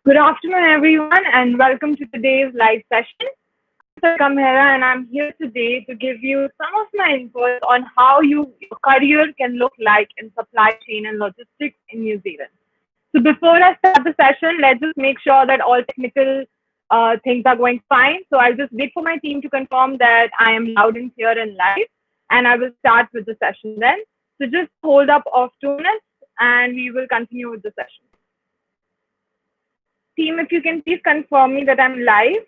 Good afternoon, everyone, and welcome to today's live session. I'm Mehra, and I'm here today to give you some of my inputs on how your career can look like in supply chain and logistics in New Zealand. So before I start the session, let's just make sure that all technical things are going fine. So I'll just wait for my team to confirm that I am loud and clear and live, and I will start with the session then. So just hold up of 2 minutes, and we will continue with the session. Team, if you can please confirm me that I'm live.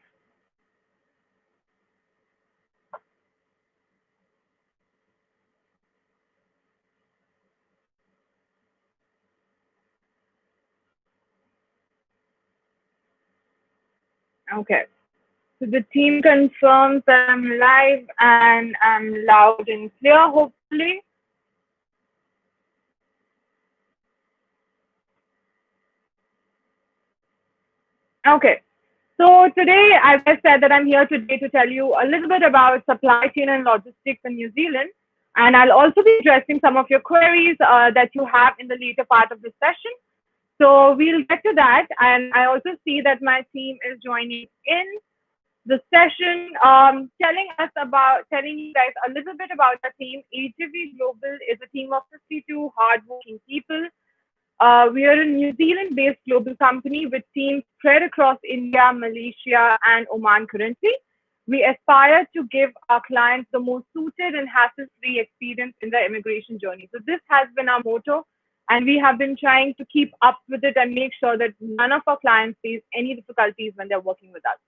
Okay. So the team confirms that I'm live and I'm loud and clear, hopefully. Okay. So today, as I said, that I'm here today to tell you a little bit about supply chain and logistics in New Zealand. And I'll also be addressing some of your queries that you have in the later part of the session. So we'll get to that. And I also see that my team is joining in the session, telling you guys a little bit about the team. AGV Global is a team of 52 hardworking people. We are a New Zealand-based global company with teams spread across India, Malaysia, and Oman currently. We aspire to give our clients the most suited and hassle-free experience in their immigration journey. So this has been our motto, and we have been trying to keep up with it and make sure that none of our clients face any difficulties when they're working with us.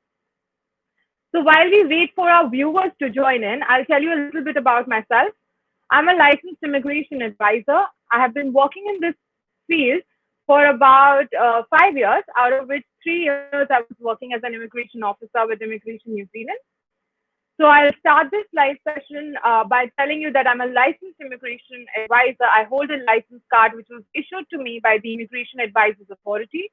So while we wait for our viewers to join in, I'll tell you a little bit about myself. I'm a licensed immigration advisor. I have been working in this field for about 5 years, out of which 3 years I was working as an immigration officer with Immigration New Zealand. So I'll start this live session by telling you that I'm a licensed immigration advisor. I hold a license card which was issued to me by the Immigration Advisors Authority,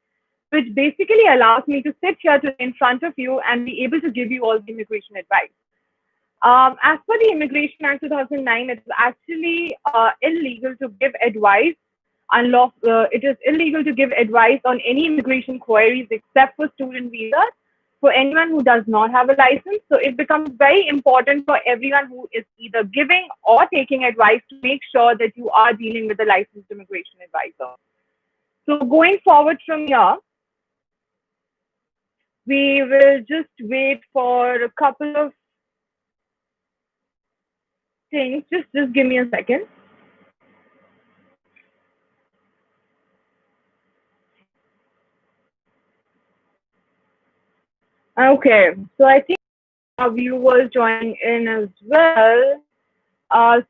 which basically allows me to sit here today in front of you and be able to give you all the immigration advice. As per the Immigration Act 2009, it is actually illegal to give advice. It is illegal to give advice on any immigration queries except for student visas for anyone who does not have a license. So it becomes very important for everyone who is either giving or taking advice to make sure that you are dealing with a licensed immigration advisor. So going forward from here, we will just wait for a couple of things. Just give me a second. Okay, so I think our viewers joining in as well.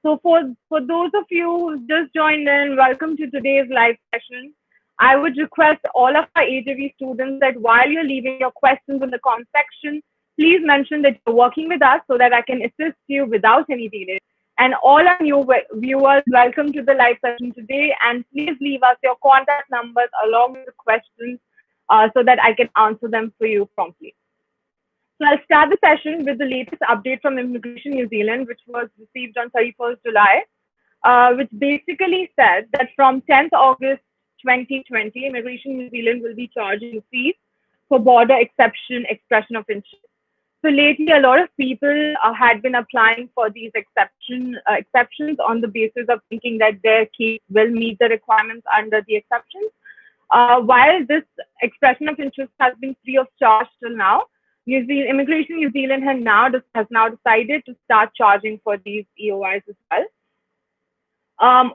So for those of you who just joined in, welcome to today's live session. I would request all of our AJV students that while you're leaving your questions in the comment section, please mention that you're working with us so that I can assist you without any delay. And all our new viewers, welcome to the live session today. And please leave us your contact numbers along with the questions so that I can answer them for you promptly. So I'll start the session with the latest update from Immigration New Zealand, which was received on 31st July, which basically said that from 10th August 2020, Immigration New Zealand will be charging fees for border exception expression of interest. So lately, a lot of people had been applying for these exceptions on the basis of thinking that their case will meet the requirements under the exceptions. While this expression of interest has been free of charge till now, Immigration New Zealand has now decided to start charging for these EOIs as well.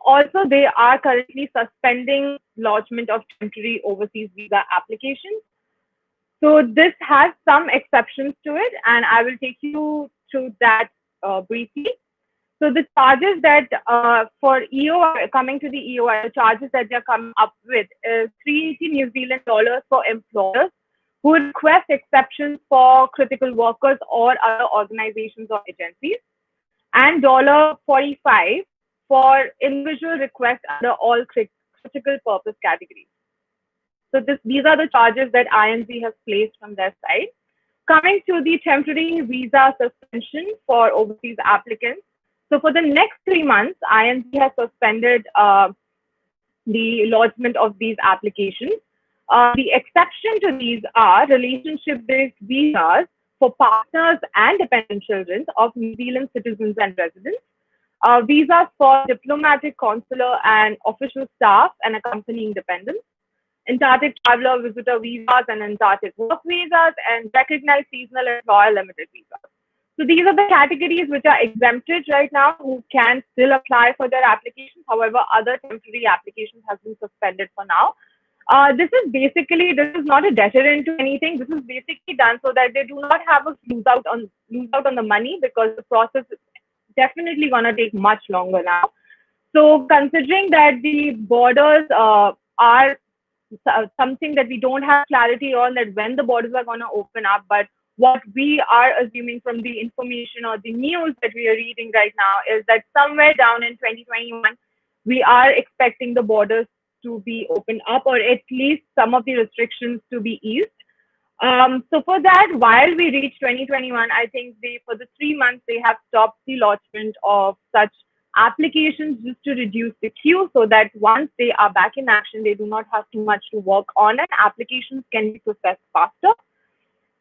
Also, they are currently suspending lodgement of temporary overseas visa applications. So this has some exceptions to it, and I will take you through that briefly. So the charges that for EOI, coming to the EOI, the charges that they're coming up with is 380 New Zealand dollars for employers who request exceptions for critical workers or other organizations or agencies, and $45 for individual requests under all critical purpose categories. So these are the charges that INZ has placed from their side. Coming to the temporary visa suspension for overseas applicants. So for the next 3 months, INZ has suspended the lodgement of these applications. The exception to these are relationship-based visas for partners and dependent children of New Zealand citizens and residents, visas for diplomatic, consular, and official staff and accompanying dependents, Antarctic traveler visitor visas and Antarctic work visas, and recognized seasonal employer limited visas. So these are the categories which are exempted right now who can still apply for their applications. However, other temporary applications have been suspended for now. This is not a deterrent to anything. This is basically done so that they do not have a lose out on the money, because the process is definitely going to take much longer now. So considering that the borders are something that we don't have clarity on, that when the borders are going to open up, but what we are assuming from the information or the news that we are reading right now is that somewhere down in 2021, we are expecting the borders to be opened up, or at least some of the restrictions to be eased. So for that, while we reach 2021, I think for the 3 months, they have stopped the lodgement of such applications just to reduce the queue, so that once they are back in action, they do not have too much to work on and applications can be processed faster.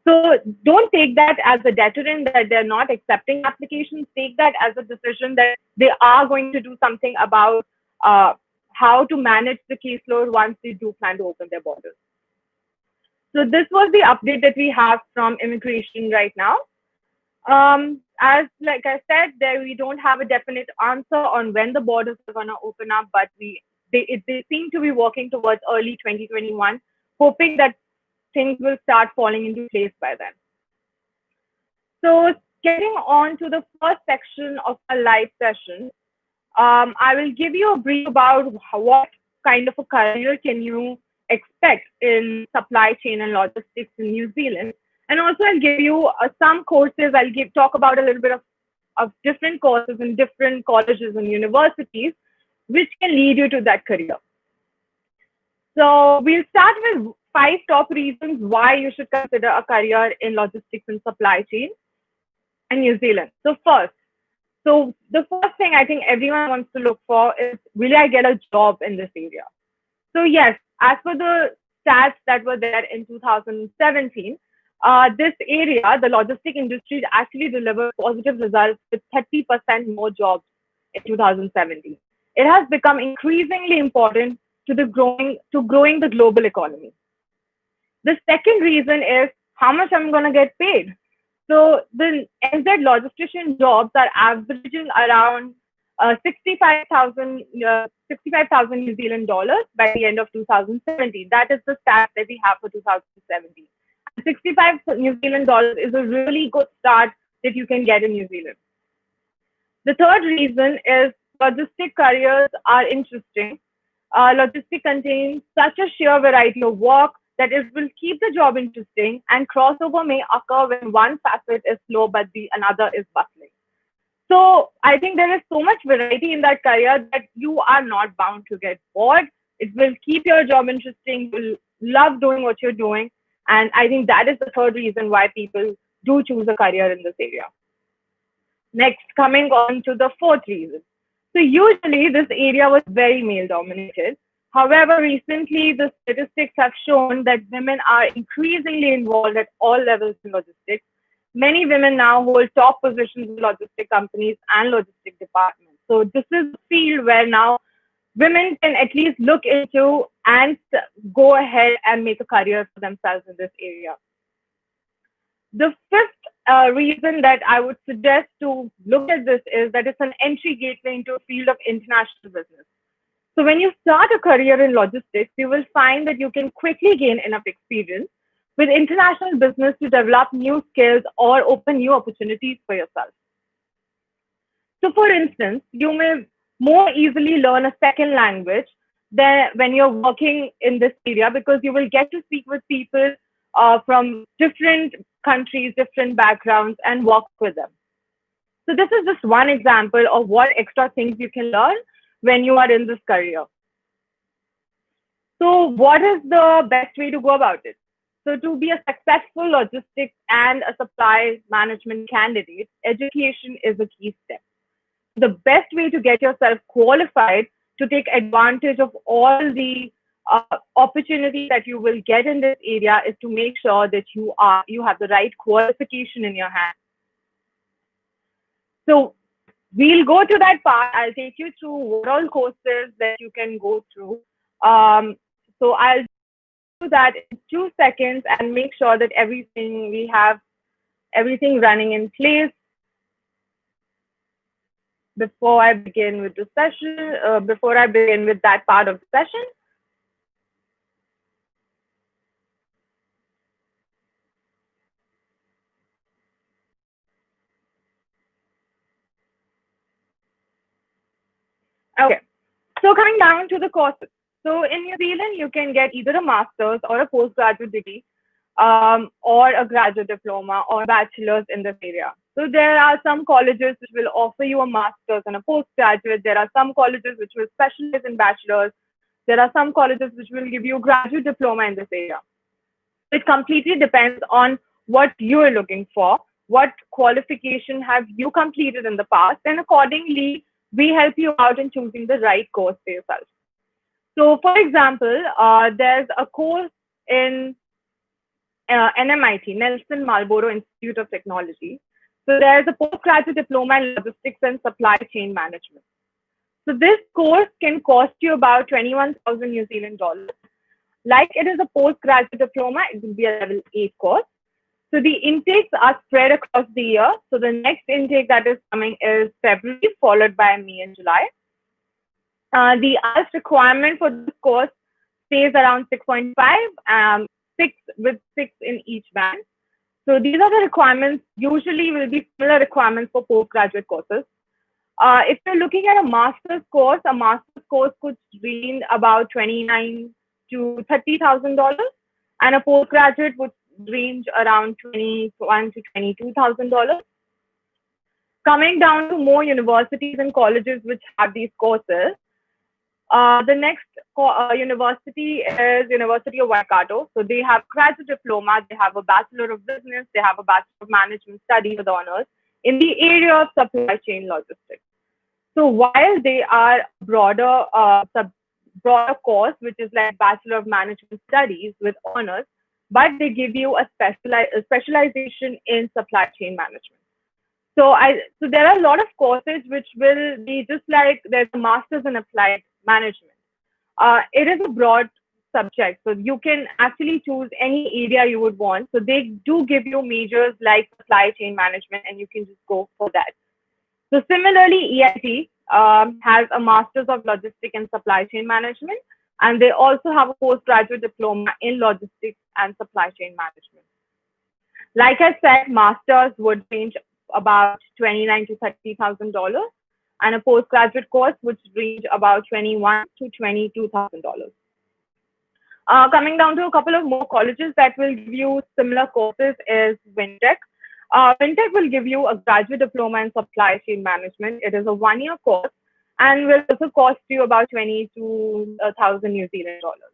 So don't take that as a deterrent that they're not accepting applications. Take that as a decision that they are going to do something about how to manage the caseload once they do plan to open their borders. So this was the update that we have from immigration right now. As like I said, there we don't have a definite answer on when the borders are going to open up, but they seem to be working towards early 2021, hoping that things will start falling into place by then. So getting on to the first section of our live session, I will give you a brief about what kind of a career can you expect in supply chain and logistics in New Zealand. And also I'll give you some courses. Talk about a little bit of different courses in different colleges and universities, which can lead you to that career. So we'll start with 5 top reasons why you should consider a career in logistics and supply chain in New Zealand. So the first thing I think everyone wants to look for is, will I get a job in this area? So yes, as per the stats that were there in 2017, this area, the logistic industry, actually delivered positive results with 30% more jobs in 2017. It has become increasingly important to growing the global economy. The second reason is how much I'm going to get paid. So the NZ logistician jobs are averaging around 65,000 New Zealand dollars by the end of 2017. That is the stat that we have for 2017. 65 New Zealand dollars is a really good start that you can get in New Zealand. The third reason is logistic careers are interesting. Logistic contains such a sheer variety of work that it will keep the job interesting, and crossover may occur when one facet is slow but the another is bustling. So I think there is so much variety in that career that you are not bound to get bored. It will keep your job interesting. You'll love doing what you're doing. And I think that is the third reason why people do choose a career in this area. Next, coming on to the fourth reason. So usually this area was very male dominated. However, recently the statistics have shown that women are increasingly involved at all levels in logistics. Many women now hold top positions in logistic companies and logistic departments. So this is a field where now women can at least look into and go ahead and make a career for themselves in this area. The fifth reason that I would suggest to look at this is that it's an entry gateway into a field of international business. So when you start a career in logistics, you will find that you can quickly gain enough experience with international business to develop new skills or open new opportunities for yourself. So for instance, you may more easily learn a second language than when you're working in this area, because you will get to speak with people from different countries, different backgrounds, and work with them. So this is just one example of what extra things you can learn when you are in this career. So what is the best way to go about it? So to be a successful logistics and a supply management candidate, education is a key step. The best way to get yourself qualified to take advantage of all the opportunity that you will get in this area is to make sure that you have the right qualification in your hand. So we'll go to that part. I'll take you through what all courses that you can go through. So I'll do that in 2 seconds and make sure that we have everything running in place before I begin with the session, before I begin with that part of the session. Okay, so coming down to the courses. So in New Zealand, you can get either a master's or a postgraduate degree, or a graduate diploma or bachelor's in this area. So there are some colleges which will offer you a master's and a postgraduate. There are some colleges which will specialize in bachelor's. There are some colleges which will give you a graduate diploma in this area. It completely depends on what you're looking for, what qualification have you completed in the past, and accordingly, we help you out in choosing the right course for yourself. So, for example, there's a course in NMIT, Nelson Marlborough Institute of Technology. So there's a postgraduate diploma in logistics and supply chain management. So this course can cost you about 21,000 New Zealand dollars. Like it is a postgraduate diploma, it will be a level 8 course. So the intakes are spread across the year. So the next intake that is coming is February, followed by May and July. The IELTS requirement for this course stays around 6.5, 6 with 6 in each band. So these are the requirements. Usually will be similar requirements for postgraduate courses. If you're looking at a a master's course could range about $29,000 to $30,000, and a postgraduate would range around $21,000 to $22,000. Coming down to more universities and colleges which have these courses, the next university is University of Waikato. So they have graduate diploma, they have a Bachelor of Business, they have a Bachelor of Management Study with honors in the area of supply chain logistics. So while they are broader course, which is like Bachelor of Management Studies with honors, but they give you a specialization in supply chain management. So there are a lot of courses which will be just like there's a master's in applied management. It is a broad subject, so you can actually choose any area you would want. So they do give you majors like supply chain management, and you can just go for that. So similarly, EIT has a master's of logistics and supply chain management, and they also have a postgraduate diploma in logistics and supply chain management. Like I said, masters would range about $29,000 to $30,000, and a postgraduate course would range about $21,000 to $22,000. Coming down to a couple of more colleges that will give you similar courses is Wintec. Wintec will give you a graduate diploma in supply chain management. It is a 1-year course and will also cost you about 22,000 New Zealand dollars.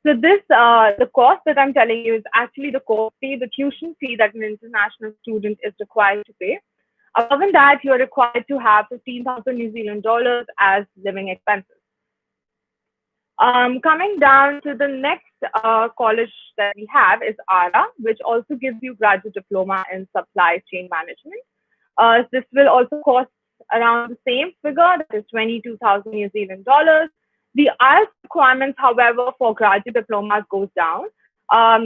So the cost that I'm telling you is actually the course fee, the tuition fee that an international student is required to pay. Other than that, you're required to have 15,000 New Zealand dollars as living expenses. Coming down to the next college that we have is ARA, which also gives you graduate diploma in supply chain management. This will also cost around the same figure, that is 22,000 New Zealand dollars. The IELTS requirements, however, for graduate diplomas goes down.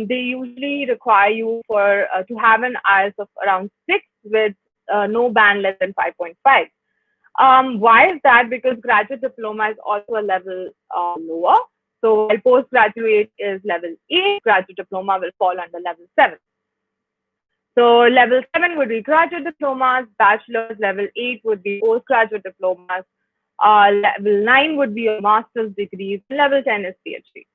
They usually require you to have an IELTS of around 6 with no band less than 5.5. Why is that? Because graduate diploma is also a level lower. So while postgraduate is level 8, graduate diploma will fall under level 7. So level 7 would be graduate diplomas, bachelor's, level 8 would be postgraduate diplomas, level 9 would be a master's degrees, level 10 is PhD.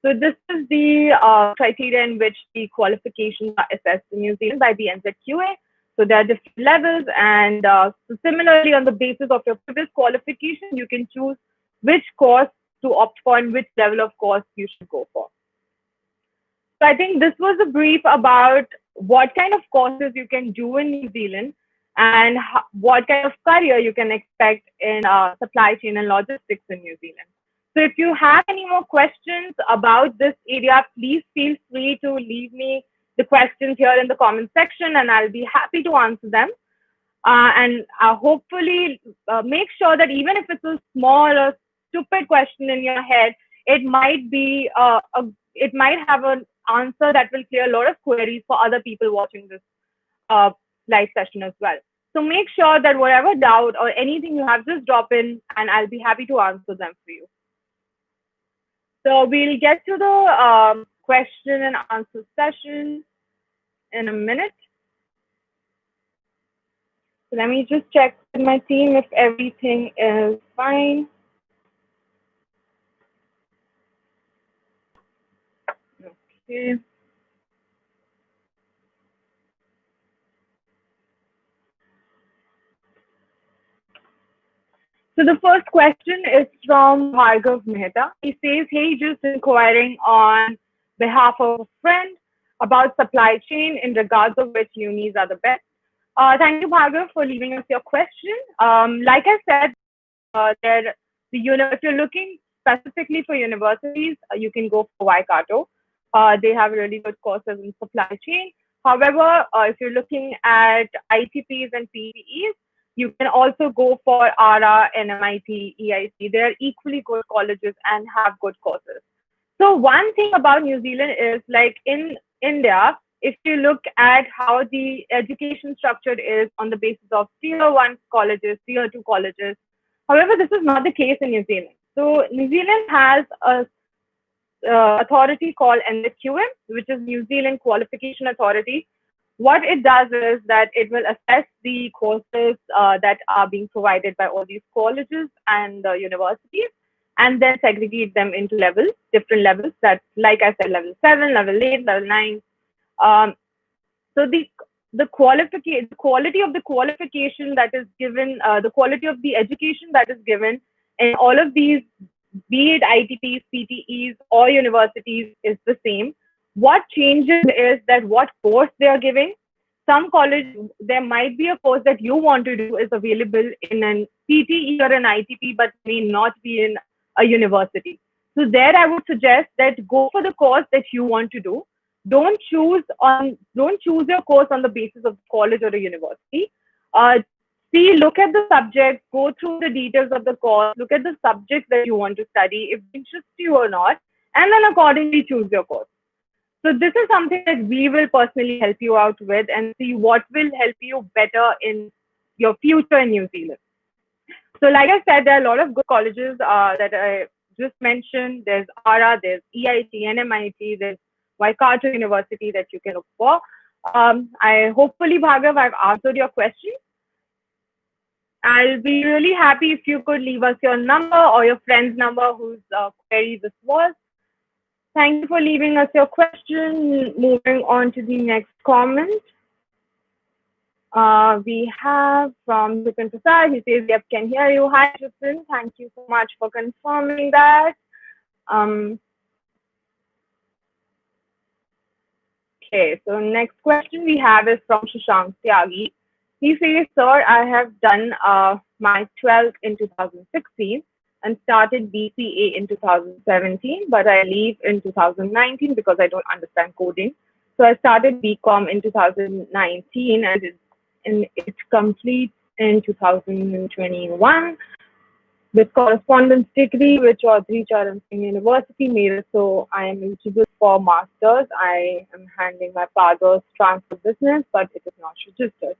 So this is the criteria in which the qualifications are assessed in New Zealand by the NZQA. So there are different levels, and so similarly, on the basis of your previous qualification, you can choose which course to opt for and which level of course you should go for. So I think this was a brief about what kind of courses you can do in New Zealand and what kind of career you can expect in supply chain and logistics in New Zealand. So if you have any more questions about this area, please feel free to leave me the questions here in the comment section, and I'll be happy to answer them. And hopefully make sure that even if it's a small or stupid question in your head, it might be it might have an answer that will clear a lot of queries for other people watching this uh, live session as well. So make sure that whatever doubt or anything you have, just drop in, and I'll be happy to answer them for you. So we'll get to the question and answer session in a minute. So let me just check with my team if everything is fine. Okay. So the first question is from Bhargav Mehta. He says, hey, just inquiring on behalf of a friend about supply chain in regards of which unis are the best. Thank you, Bhargav, for leaving us your question. Like I said, if you're looking specifically for universities, you can go for Waikato. They have really good courses in supply chain. However, if you're looking at ITPs and PTEs, you can also go for ARA, NMIT, EIC. They're equally good colleges and have good courses. So one thing about New Zealand is, like in India, if you look at how the education structure is on the basis of tier one colleges, tier two colleges. However, this is not the case in New Zealand. So New Zealand has a authority called NQM, which is New Zealand Qualification Authority. What it does is that it will assess the courses that are being provided by all these colleges and universities, and then segregate them into levels, different levels. That, like I said, level 7, level 8, level 9. So the quality of the qualification that is given, the quality of the education that is given in all of these, be it ITPs, PTEs, or universities, is the same. What changes is that what course they are giving. Some college, there might be a course that you want to do is available in an PTE or an ITP, but may not be in a university. So there, I would suggest that go for the course that you want to do. Don't choose your course on the basis of college or a university. Uh, look at the subject, go through the details of the course, look at the subjects that you want to study, if it interests you or not, and then accordingly choose your course. So this is something that we will personally help you out with and see what will help you better in your future in New Zealand. So like I said, there are a lot of good colleges that I just mentioned. There's ARA, there's EIT, NMIT, there's Waikato University that you can look for. I hopefully, Bhargav, I've answered your question. I'll be really happy if you could leave us your number or your friend's number whose query this was. Thank you for leaving us your question. Moving on to the next comment. We have from Jiten Prasad. He says, yep, can hear you. Hi, Jiten. Thank you so much for confirming that. Okay, so next question we have is from Shashank Tyagi. He says, sir, I have done my 12th in 2016 and started BCA in 2017, but I leave in 2019 because I don't understand coding. So I started BCom in 2019 and it completes in 2021 with correspondence degree with Chaudhary Charan Singh University, Meerut. So I am eligible for masters. I am handling my father's transport business, but it is not registered.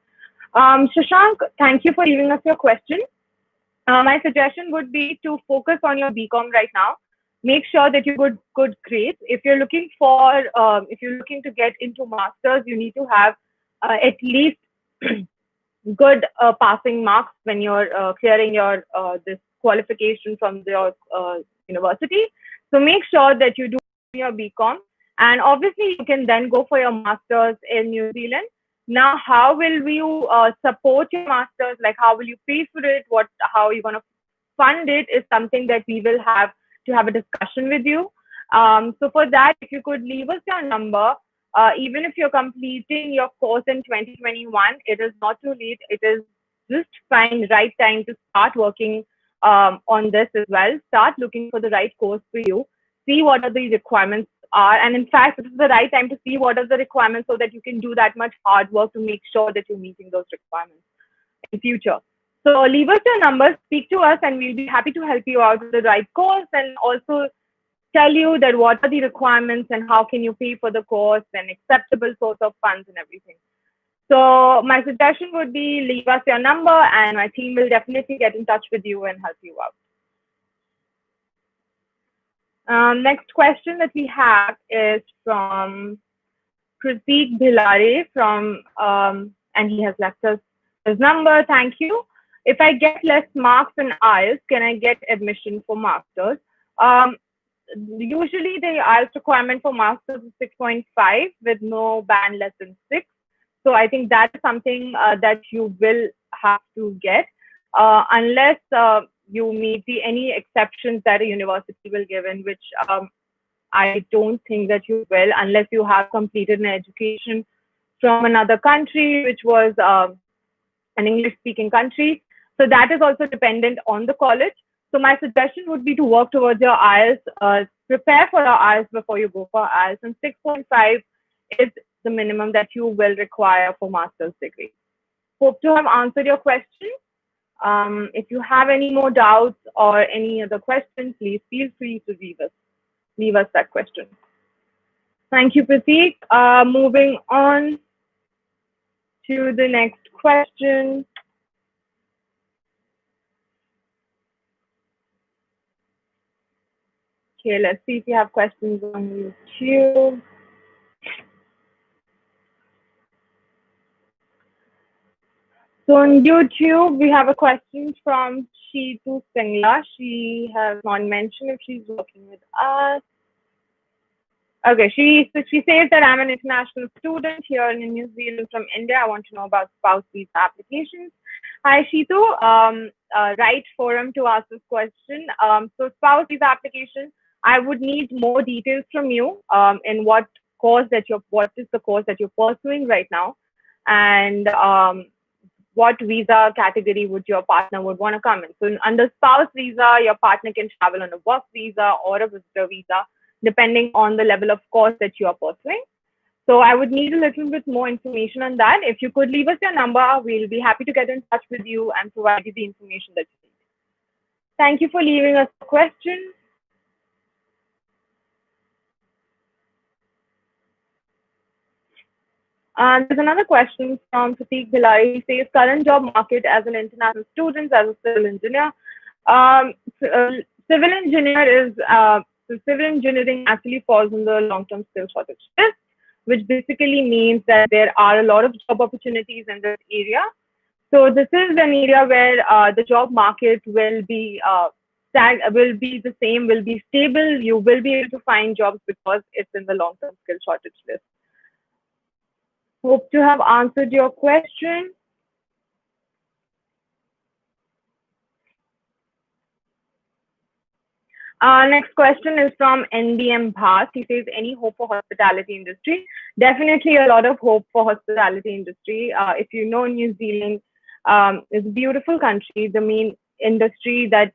Shashank, thank you for leaving us your question. My suggestion would be to focus on your BCom right now. Make sure that you get good grades. If you're looking to get into masters, you need to have at least good passing marks when you're clearing your this qualification from your university. So make sure that you do your BCom, and obviously you can then go for your masters in New Zealand. Now, how will you support your masters? Like, how will you pay for it? How are you going to fund it? Is something that we will have to have a discussion with you. So for that, if you could leave us your number, even if you're completing your course in 2021, it is not too late. It is just fine, right time to start working on this as well. Start looking for the right course for you. See what are the requirements are, and in fact, this is the right time to see what are the requirements so that you can do that much hard work to make sure that you're meeting those requirements in future. So leave us your numbers, speak to us, and we'll be happy to help you out with the right course and also tell you that what are the requirements and how can you pay for the course and acceptable source of funds and everything. So my suggestion would be leave us your number and my team will definitely get in touch with you and help you out. Next question that we have is from Pratik Bhilare and he has left us his number. Thank you. If I get less marks in IELTS, can I get admission for masters? Usually the IELTS requirement for masters is 6.5 with no band less than 6. So I think that's something that you will have to get unless you meet any exceptions that a university will give in, which I don't think that you will unless you have completed an education from another country, which was an English speaking country. So that is also dependent on the college. So my suggestion would be to work towards your IELTS, prepare for your IELTS before you go for IELTS, and 6.5 is the minimum that you will require for master's degree. Hope to have answered your question. If you have any more doubts or any other questions, please feel free to leave us that question. Thank you, Pratik. Moving on to the next question. Okay, let's see if you have questions on YouTube. So on YouTube, we have a question from Sheetu Singla. She has not mentioned if she's working with us. Okay, she says that I'm an international student here in New Zealand from India. I want to know about spouse visa applications. Hi, Sheetu. Right forum to ask this question. So spouse visa application, I would need more details from you in what is the course that you're pursuing right now, and what visa category would your partner would want to come in. So under spouse visa, your partner can travel on a work visa or a visitor visa, depending on the level of course that you are pursuing. So I would need a little bit more information on that. If you could leave us your number, we'll be happy to get in touch with you and provide you the information that you need. Thank you for leaving us a question. There's another question from Pratik Bhilari. He says, current job market as an international student, as a civil engineer. Civil engineering actually falls in the long-term skill shortage list, which basically means that there are a lot of job opportunities in this area. So this is an area where the job market will be the same, will be stable. You will be able to find jobs because it's in the long-term skill shortage list. Hope to have answered your question. Next question is from NDM Bhatt. He says, any hope for hospitality industry? Definitely a lot of hope for hospitality industry. If you know, New Zealand is a beautiful country. The main industry that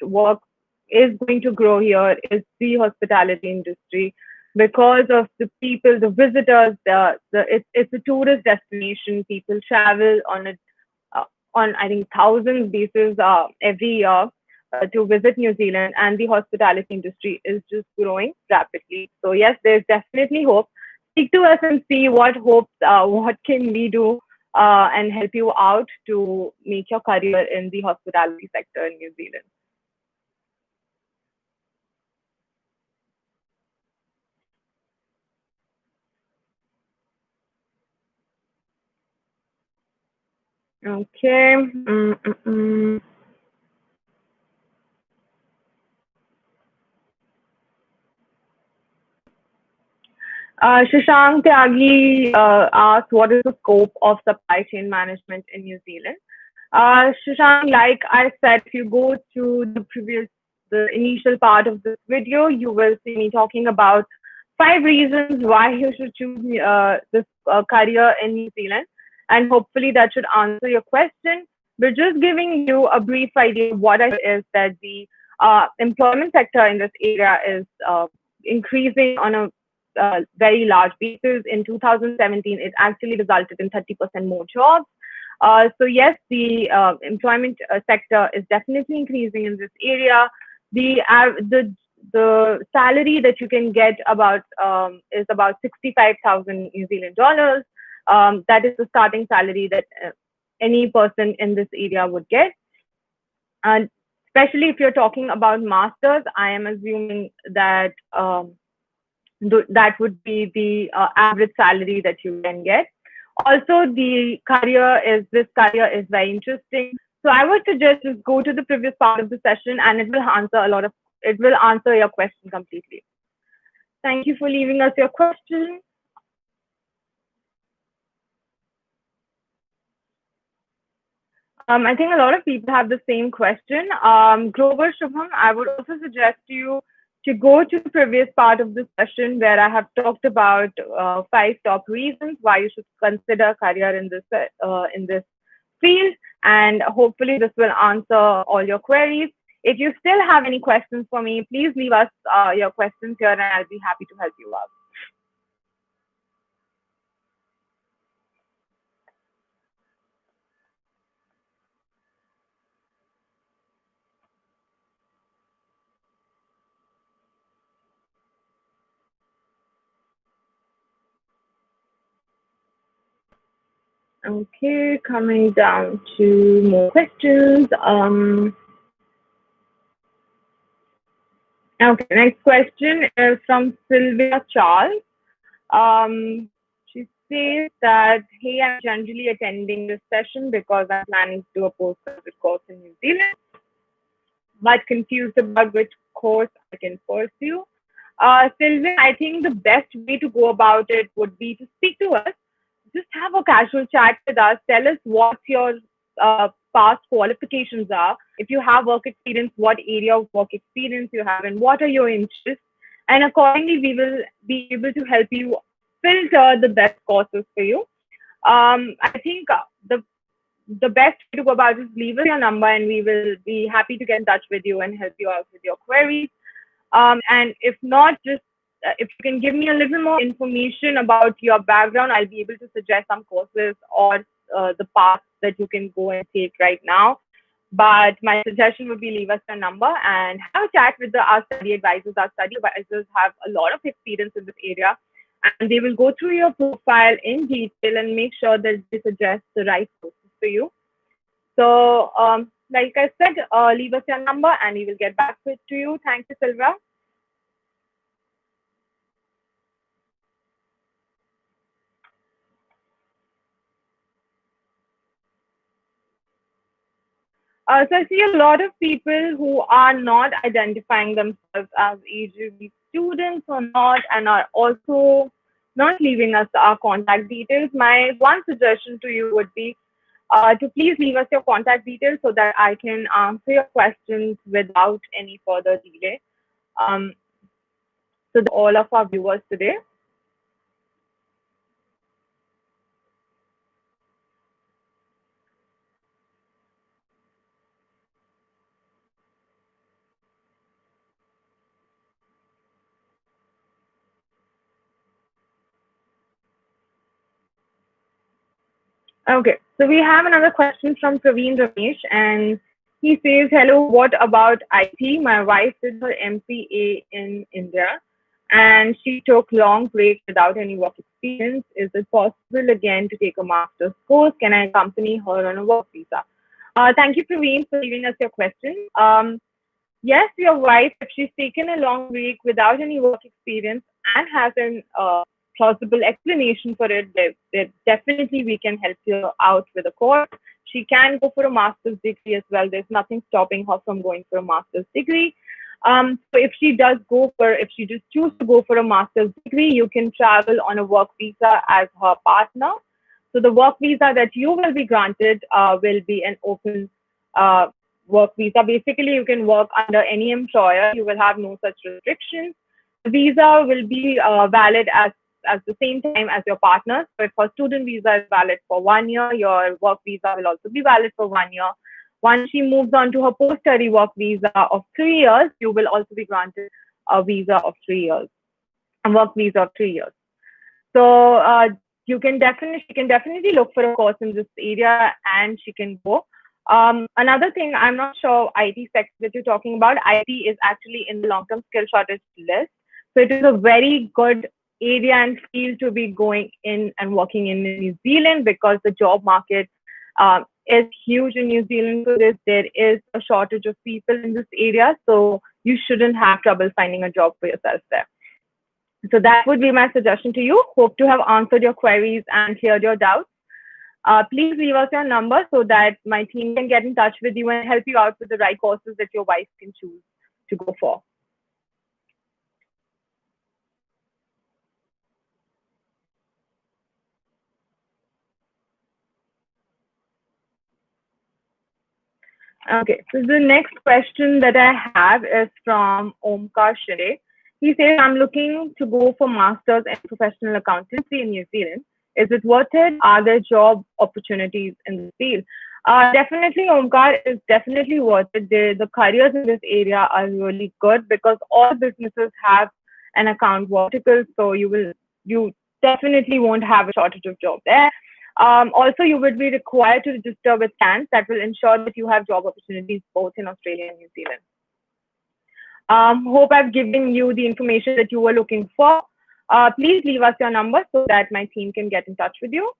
is going to grow here is the hospitality industry because of the people, the visitors. It's a tourist destination. People travel on I think thousands basis every year to visit New Zealand, and the hospitality industry is just growing rapidly. So yes, there's definitely hope. Speak to us and see what can we do and help you out to make your career in the hospitality sector in New Zealand. Okay. Shashank Tyagi asked, what is the scope of supply chain management in New Zealand? Shashank, like I said, if you go to the initial part of this video, you will see me talking about 5 reasons why you should choose this career in New Zealand. And hopefully that should answer your question. We're just giving you a brief idea of what it is that the employment sector in this area is increasing on a very large basis. In 2017, it actually resulted in 30% more jobs. So yes, the employment sector is definitely increasing in this area. The salary that you can get about is about 65,000 New Zealand dollars. That is the starting salary that any person in this area would get. And especially if you're talking about masters, I am assuming that that would be the average salary that you can get. Also, this career is very interesting. So I would suggest just go to the previous part of the session, and it will answer your question completely. Thank you for leaving us your question. I think a lot of people have the same question. Grover, Shubham, I would also suggest you to go to the previous part of the session where I have talked about 5 top reasons why you should consider career in this field, and hopefully this will answer all your queries. If you still have any questions for me, please leave us your questions here, and I'll be happy to help you out. Okay, coming down to more questions. Okay, next question is from Sylvia Charles. She says that, hey, I'm generally attending this session because I'm planning to do a postgraduate course in New Zealand, but confused about which course I can pursue. Sylvia, I think the best way to go about it would be to speak to us. Just have a casual chat with us. Tell us what your past qualifications are. If you have work experience, what area of work experience you have, and what are your interests. And accordingly, we will be able to help you filter the best courses for you. I think the best way to go about it is leave us your number, and we will be happy to get in touch with you and help you out with your queries. And if not, just if you can give me a little more information about your background, I'll be able to suggest some courses or the paths that you can go and take right now. But my suggestion would be leave us a number and have a chat with our study advisors. Our study advisors have a lot of experience in this area, and they will go through your profile in detail and make sure that they suggest the right courses for you. So, like I said, leave us your number and we will get back to you. Thank you, Silvia. So I see a lot of people who are not identifying themselves as AGV students or not, and are also not leaving us our contact details. My one suggestion to you would be to please leave us your contact details so that I can answer your questions without any further delay. Um, so all of our viewers today. Okay, so we have another question from Praveen Ramesh, and he says, "Hello, what about IT? My wife did her MPA in India, and she took long break without any work experience. Is it possible again to take a master's course? Can I accompany her on a work visa?" Thank you, Praveen, for giving us your question. Yes, your wife, if she's taken a long break without any work experience and has an plausible explanation for it, then definitely we can help you out with a course. She can go for a master's degree as well. There's nothing stopping her from going for a master's degree. So if she just choose to go for a master's degree, you can travel on a work visa as her partner. So the work visa that you will be granted will be an open uh, work visa. Basically, you can work under any employer. You will have no such restrictions. The visa will be valid at the same time as your partner. So if her student visa is valid for 1 year, your work visa will also be valid for 1 year. Once she moves on to her post-study work visa of 3 years, you will also be granted a visa of 3 years, a work visa of 3 years. So she can definitely look for a course in this area, and she can go. Another thing, I'm not sure IT sector that you're talking about. IT is actually in the long-term skill shortage list, so it is a very good area and field to be going in and working in New Zealand, because the job market is huge in New Zealand for this. There is a shortage of people in this area, so you shouldn't have trouble finding a job for yourself there. So that would be my suggestion to you. Hope to have answered your queries and cleared your doubts. Please leave us your number so that my team can get in touch with you and help you out with the right courses that your wife can choose to go for. Okay, so the next question that I have is from Omkar Shinde. He says, I'm looking to go for Masters in Professional Accountancy in New Zealand. Is it worth it? Are there job opportunities in the field? Definitely, Omkar, is definitely worth it. The careers in this area are really good because all businesses have an account vertical, so you definitely won't have a shortage of job there. Also, you would be required to register with CANS. That will ensure that you have job opportunities both in Australia and New Zealand. Hope I've given you the information that you were looking for. Please leave us your number so that my team can get in touch with you.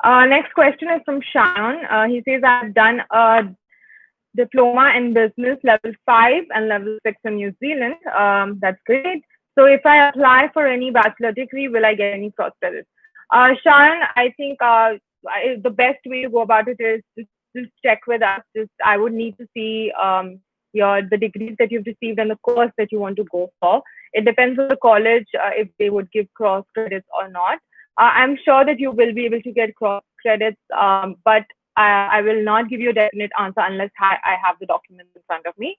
Next question is from Shayan. He says, I've done a diploma in business level 5 and level 6 in New Zealand. That's great. So if I apply for any bachelor degree, will I get any cross credits? Sharon, I think the best way to go about it is just check with us. I would need to see the degrees that you've received and the course that you want to go for. It depends on the college if they would give cross credits or not. I'm sure that you will be able to get cross credits, but I will not give you a definite answer unless I have the documents in front of me.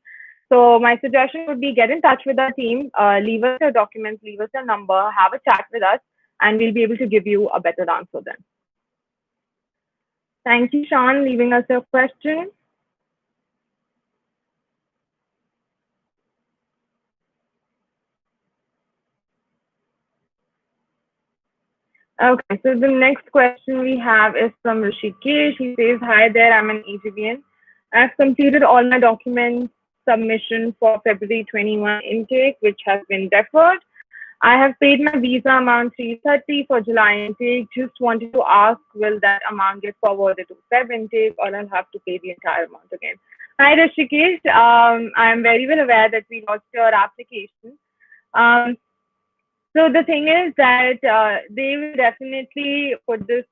So my suggestion would be get in touch with our team, leave us your documents, leave us your number, have a chat with us, and we'll be able to give you a better answer then. Thank you, Sean, leaving us your question. Okay, so the next question we have is from Rishikesh. He says, hi there, I'm an EGBN. I've completed all my documents submission for February 21 intake, which has been deferred. I have paid my visa amount 330 for July intake. Just wanted to ask, will that amount get forwarded to Feb intake, or I'll have to pay the entire amount again? Hi, Rishikesh. I'm very well aware that we lost your application. So the thing is that they will definitely put this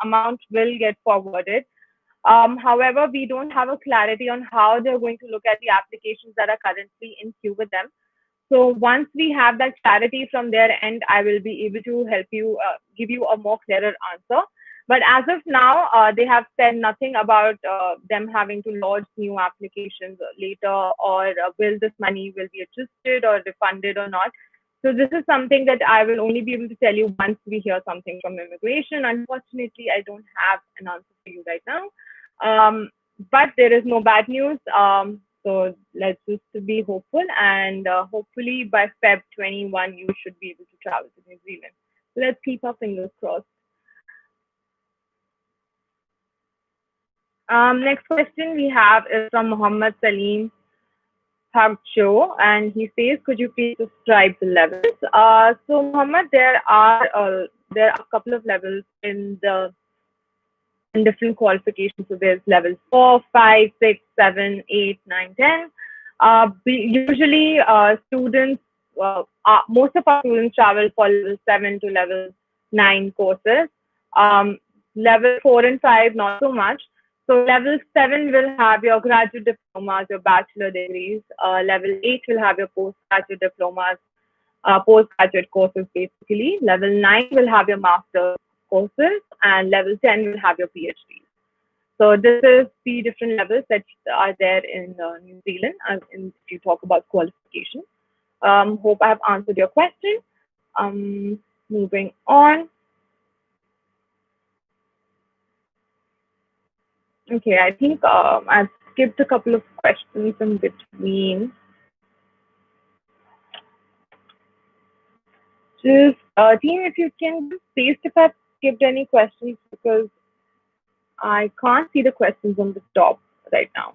amount will get forwarded. However, we don't have a clarity on how they're going to look at the applications that are currently in queue with them. So once we have that clarity from their end, I will be able to help you, give you a more clearer answer. But as of now, they have said nothing about them having to lodge new applications later, or will this money will be adjusted or refunded or not. So this is something that I will only be able to tell you once we hear something from immigration. Unfortunately, I don't have an answer for you right now. But there is no bad news. So let's just be hopeful, and hopefully by Feb 21, you should be able to travel to New Zealand. So let's keep our fingers crossed. Next question we have is from Muhammad Salim Thagcho, and he says, could you please describe the levels? So Muhammad, there are a couple of levels in different qualifications. So there's level 4, 5, 6, 7, 8, 9, 10. Usually students, most of our students travel for level 7 to level 9 courses. Level 4 and 5, not so much. So level 7 will have your graduate diplomas, your bachelor degrees. Level 8 will have your postgraduate diplomas, postgraduate courses basically. Level 9 will have your master's courses, and level 10 will have your PhDs. So this is the different levels that are there in New Zealand, if you talk about qualification. Hope I have answered your question. Moving on. Okay, I think I've skipped a couple of questions in between. Just team, if you can please if I've skipped any questions because I can't see the questions on the top right now.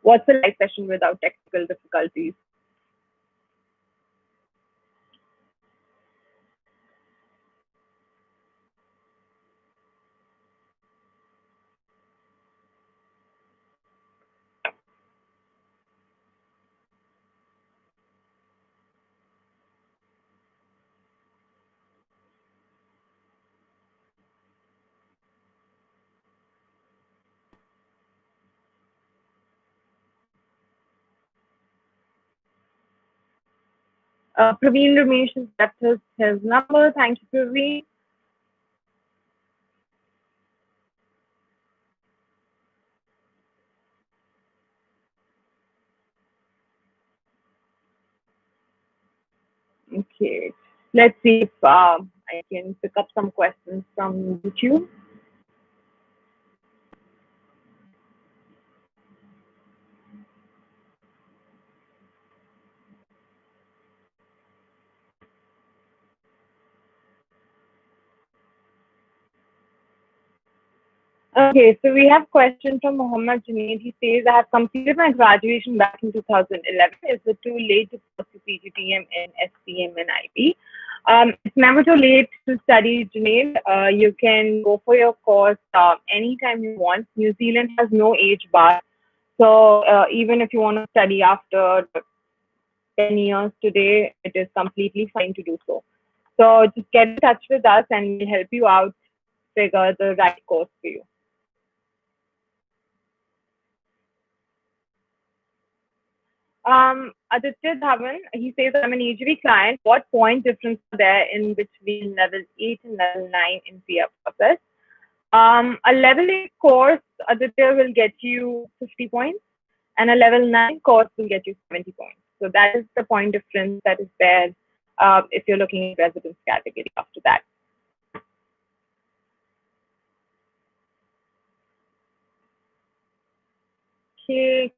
What's a live session without technical difficulties? Praveen Ramesh has left his number. Thank you, Praveen. Okay, let's see if I can pick up some questions from YouTube. Okay, so we have a question from Muhammad Junaid. He says, I have completed my graduation back in 2011. Is it too late to pursue PGTM in SCM and IB? It's never too late to study, Junaid. You can go for your course anytime you want. New Zealand has no age bar. So even if you want to study after 10 years today, it is completely fine to do so. So just get in touch with us and we'll help you out, figure the right course for you. Aditya Dhawan, he says, I'm an EGV client. What point difference are there in between level 8 and level 9 in PR process? A level 8 course, Aditya, will get you 50 points, and a level 9 course will get you 70 points. So that is the point difference that is there if you're looking at residence category after that. Okay.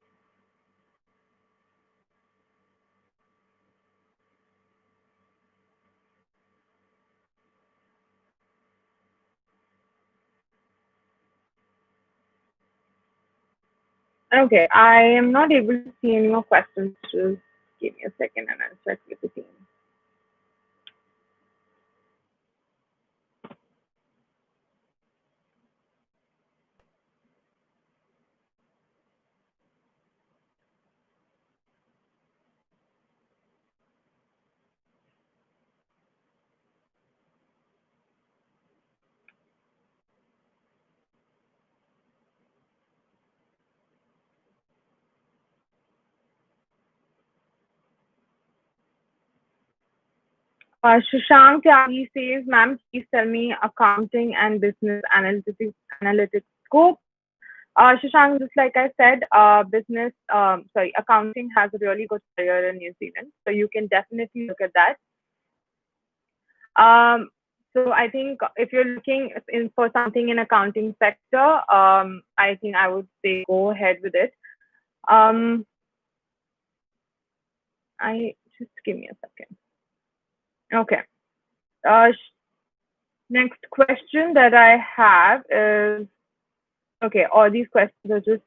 Okay, I am not able to see any more questions. Just give me a second and I'll check with the team. Shashank Tyagi says, ma'am, please tell me accounting and business analytics scope. Shashank, just like I said, accounting has a really good career in New Zealand. So you can definitely look at that. So I think if you're looking for something in accounting sector, I think I would say go ahead with it. I just give me a second. Okay. Next question that I have is, okay, all these questions are just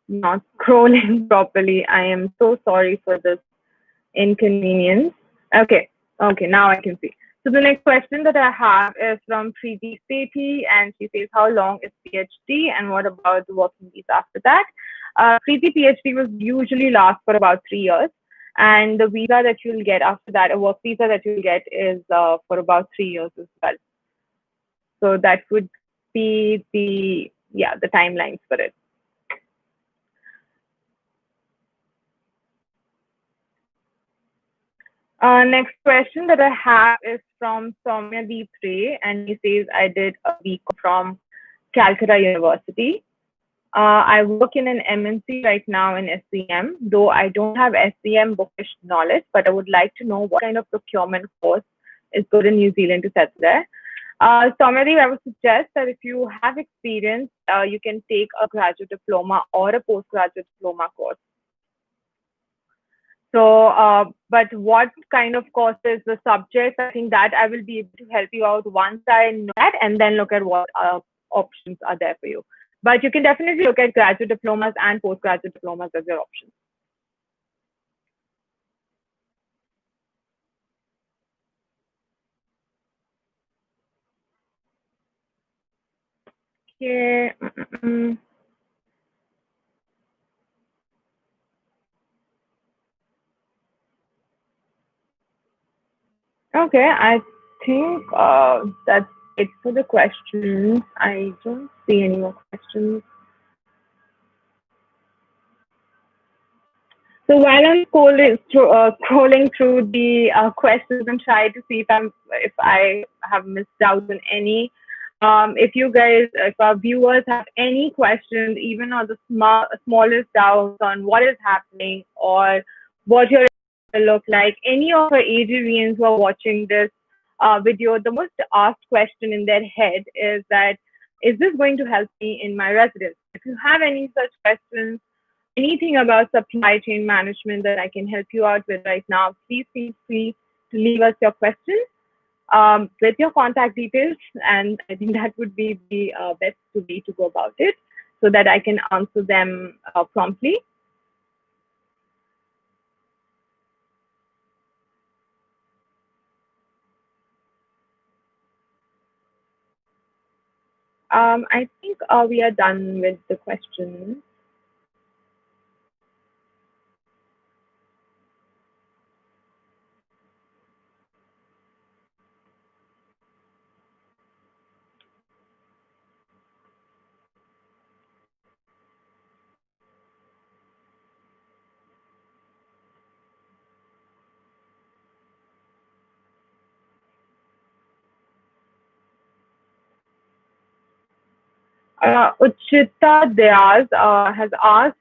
not scrolling properly. I am so sorry for this inconvenience. Okay, now I can see. So the next question that I have is from Preeti Sethi, and she says, how long is PhD and what about the working visa after that? Preeti, PhD will usually last for about 3 years. And the visa that you'll get after that, a work visa that you'll get is for about 3 years as well. So that would be the timelines for it. Next question that I have is from Soumya Deep Ray, and he says, I did a BCom from Calcutta University. I work in an MNC right now in SCM, though I don't have SCM bookish knowledge, but I would like to know what kind of procurement course is good in New Zealand to settle there. Soumya, I would suggest that if you have experience, you can take a graduate diploma or a postgraduate diploma course. So, but what kind of courses, the subjects, I think that I will be able to help you out once I know that and then look at what options are there for you. But you can definitely look at graduate diplomas and postgraduate diplomas as your options. Okay. Okay, I think that's it for the questions. I don't see any more questions. So while I'm scrolling through the questions and try to see if I have missed out on any, if you guys, if our viewers have any questions, even on the smallest doubts on what is happening or what your look like, any of our Adrians who are watching this video, the most asked question in their head is that, is this going to help me in my residence? If you have any such questions, anything about supply chain management that I can help you out with right now, please feel free to leave us your questions with your contact details. And I think that would be the best way to go about it so that I can answer them promptly. I think we are done with the questions. Uchita Diaz has asked,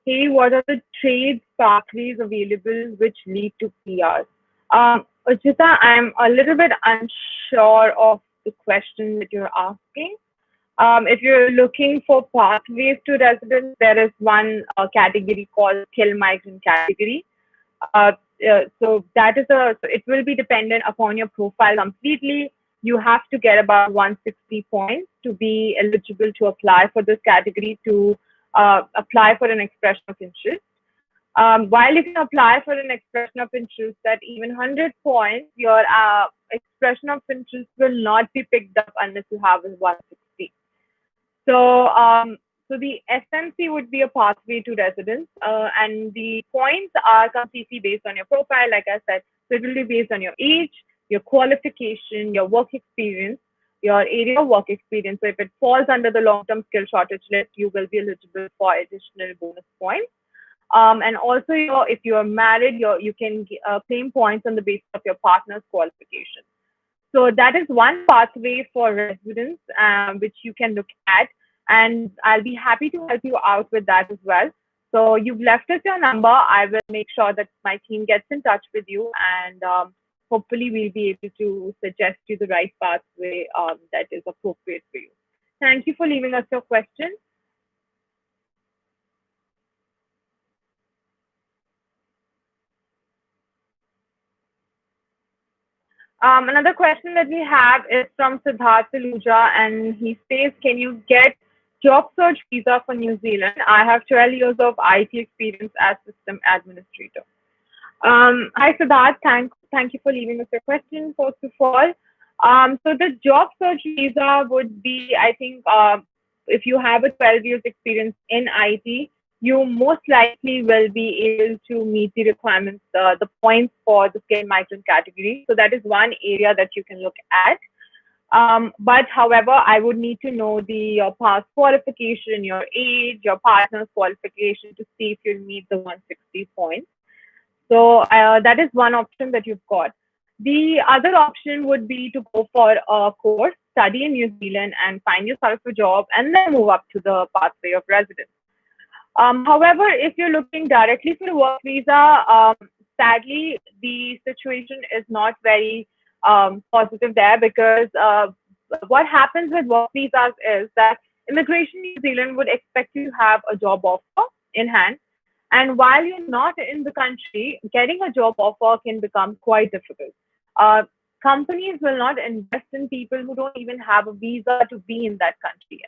hey, what are the trade pathways available which lead to PRs? Uchita, I'm a little bit unsure of the question that you're asking. If you're looking for pathways to residence, there is one category called skill migrant category. Uh, so that is it will be dependent upon your profile completely. You have to get about 160 points to be eligible to apply for this category to apply for an expression of interest. While you can apply for an expression of interest at even 100 points, your expression of interest will not be picked up unless you have a 160. So, so the SMC would be a pathway to residence, and the points are completely based on your profile, like I said. So it will be based on your age, your qualification, your work experience, your area of work experience. So if it falls under the long-term skill shortage list, you will be eligible for additional bonus points. And also, if you are married, you can claim points on the basis of your partner's qualification. So that is one pathway for residents, which you can look at, and I'll be happy to help you out with that as well. So you've left us your number. I will make sure that my team gets in touch with you, and hopefully we'll be able to suggest you the right pathway that is appropriate for you. Thank you for leaving us your question. Another question that we have is from Siddharth Saluja, and he says, can you get job search visa for New Zealand? I have 12 years of IT experience as system administrator. Hi, Siddharth. Thank you for leaving us your question, first of all. So the job search visa would be, I think, if you have a 12 years experience in IT, you most likely will be able to meet the requirements, the points for the skilled migrant category. So that is one area that you can look at. But however, I would need to know your past qualification, your age, your partner's qualification to see if you'll meet the 160 points. So that is one option that you've got. The other option would be to go for a course, study in New Zealand, and find yourself a job, and then move up to the pathway of residence. However, if you're looking directly for a work visa, sadly, the situation is not very positive there because what happens with work visas is that Immigration New Zealand would expect you to have a job offer in hand. And while you're not in the country, getting a job offer can become quite difficult. Uh, Companies will not invest in people who don't even have a visa to be in that country.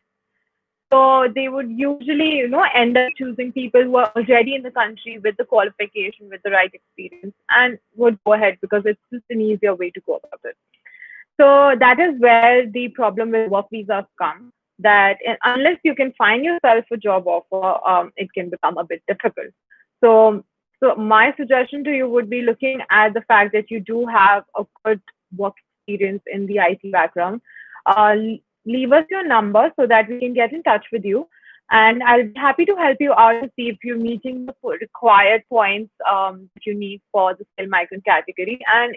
So they would usually, end up choosing people who are already in the country with the qualification, with the right experience, and would go ahead because it's just an easier way to go about it. So that is where the problem with work visas come. That unless you can find yourself a job offer, it can become a bit difficult. So, so my suggestion to you would be looking at the fact that you do have a good work experience in the IT background. Leave us your number so that we can get in touch with you, and I'll be happy to help you out to see if you're meeting the required points that you need for the skilled migrant category, and